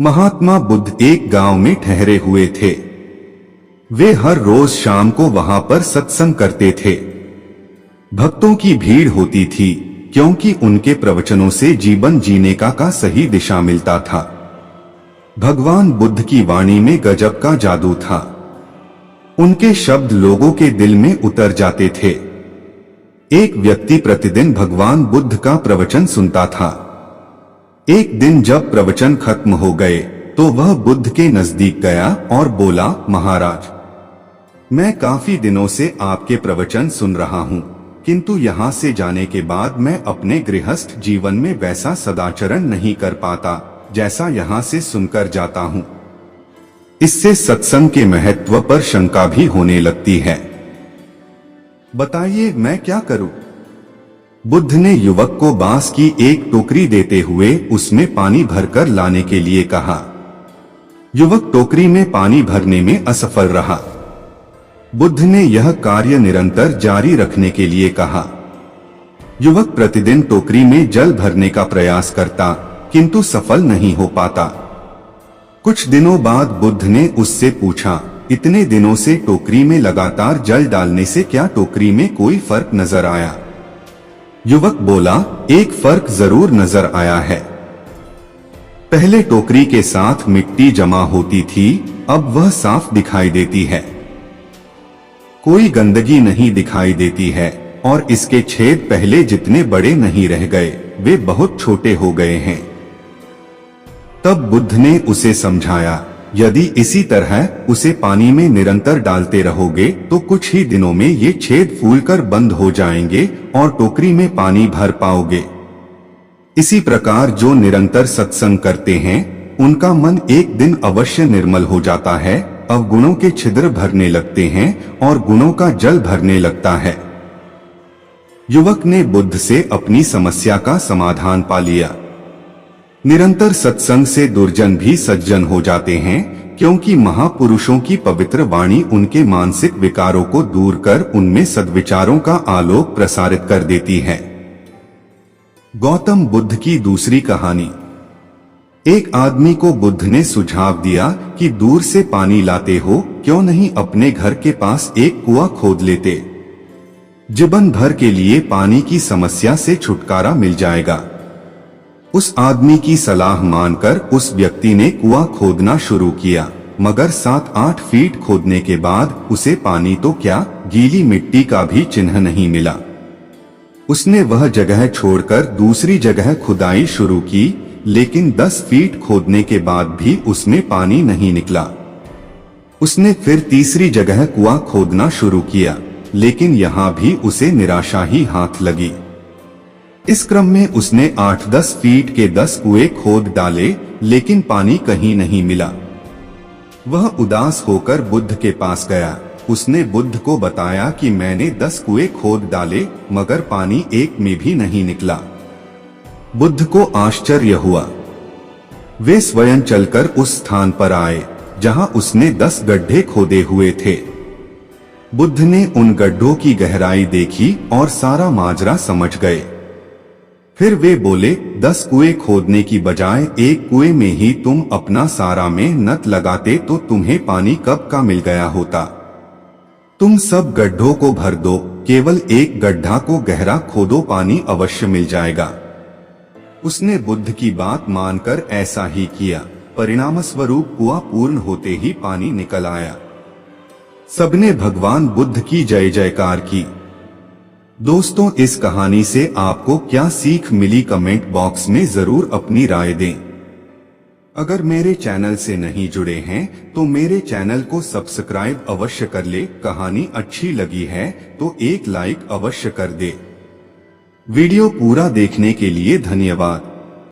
महात्मा बुद्ध एक गांव में ठहरे हुए थे। वे हर रोज शाम को वहां पर सत्संग करते थे। भक्तों की भीड़ होती थी क्योंकि उनके प्रवचनों से जीवन जीने का सही दिशा मिलता था। भगवान बुद्ध की वाणी में गजब का जादू था। उनके शब्द लोगों के दिल में उतर जाते थे। एक व्यक्ति प्रतिदिन भगवान बुद्ध का प्रवचन सुनता था। एक दिन जब प्रवचन खत्म हो गए तो वह बुद्ध के नजदीक गया और बोला, महाराज, मैं काफी दिनों से आपके प्रवचन सुन रहा हूँ, किंतु यहाँ से जाने के बाद मैं अपने गृहस्थ जीवन में वैसा सदाचरण नहीं कर पाता जैसा यहाँ से सुनकर जाता हूँ। इससे सत्संग के महत्व पर शंका भी होने लगती है। बताइए मैं क्या करूं? बुद्ध ने युवक को बांस की एक टोकरी देते हुए उसमें पानी भरकर लाने के लिए कहा। युवक टोकरी में पानी भरने में असफल रहा। बुद्ध ने यह कार्य निरंतर जारी रखने के लिए कहा। युवक प्रतिदिन टोकरी में जल भरने का प्रयास करता, किंतु सफल नहीं हो पाता। कुछ दिनों बाद बुद्ध ने उससे पूछा, इतने दिनों से टोकरी में लगातार जल डालने से क्या टोकरी में कोई फर्क नजर आया? युवक बोला, एक फर्क जरूर नजर आया है। पहले टोकरी के साथ मिट्टी जमा होती थी, अब वह साफ दिखाई देती है। कोई गंदगी नहीं दिखाई देती है और इसके छेद पहले जितने बड़े नहीं रह गए, वे बहुत छोटे हो गए हैं। तब बुद्ध ने उसे समझाया, यदि इसी तरह उसे पानी में निरंतर डालते रहोगे तो कुछ ही दिनों में ये छेद फूलकर बंद हो जाएंगे और टोकरी में पानी भर पाओगे। इसी प्रकार जो निरंतर सत्संग करते हैं उनका मन एक दिन अवश्य निर्मल हो जाता है, अवगुणों के छिद्र भरने लगते हैं और गुणों का जल भरने लगता है। युवक ने बुद्ध से अपनी समस्या का समाधान पा लिया। निरंतर सत्संग से दुर्जन भी सज्जन हो जाते हैं, क्योंकि महापुरुषों की पवित्र वाणी उनके मानसिक विकारों को दूर कर उनमें सद्विचारों का आलोक प्रसारित कर देती है। गौतम बुद्ध की दूसरी कहानी। एक आदमी को बुद्ध ने सुझाव दिया कि दूर से पानी लाते हो, क्यों नहीं अपने घर के पास एक कुआं खोद लेते? जीवन भर के लिए पानी की समस्या से छुटकारा मिल जाएगा। उस आदमी की सलाह मानकर उस व्यक्ति ने कुआं खोदना शुरू किया, मगर 7-8 फीट खोदने के बाद उसे पानी तो क्या, गीली मिट्टी का भी चिन्ह नहीं मिला। उसने वह जगह छोड़कर दूसरी जगह खुदाई शुरू की, लेकिन 10 फीट खोदने के बाद भी उसमें पानी नहीं निकला। उसने फिर तीसरी जगह कुआं खोदना शुरू किया, लेकिन यहाँ भी उसे निराशा ही हाथ लगी। इस क्रम में उसने 8-10 फीट के 10 कुएं खोद डाले, लेकिन पानी कहीं नहीं मिला। वह उदास होकर बुद्ध के पास गया। उसने बुद्ध को बताया कि मैंने 10 कुएं खोद डाले, मगर पानी एक में भी नहीं निकला। बुद्ध को आश्चर्य हुआ। वे स्वयं चलकर उस स्थान पर आए जहां उसने 10 गड्ढे खोदे हुए थे। बुद्ध ने उन गड्ढों की गहराई देखी और सारा माजरा समझ गए। फिर वे बोले, 10 कुएं खोदने की बजाय एक कुएं में ही तुम अपना सारा मेहनत लगाते तो तुम्हें पानी कब का मिल गया होता। तुम सब गड्ढों को भर दो, केवल एक गड्ढा को गहरा खोदो, पानी अवश्य मिल जाएगा। उसने बुद्ध की बात मानकर ऐसा ही किया। परिणामस्वरूप कुआं पूर्ण होते ही पानी निकल आया। सबने भगवान बुद्ध की जय जयकार की। दोस्तों, इस कहानी से आपको क्या सीख मिली, कमेंट बॉक्स में जरूर अपनी राय दें। अगर मेरे चैनल से नहीं जुड़े हैं तो मेरे चैनल को सब्सक्राइब अवश्य कर ले। कहानी अच्छी लगी है तो एक लाइक अवश्य कर दे। वीडियो पूरा देखने के लिए धन्यवाद।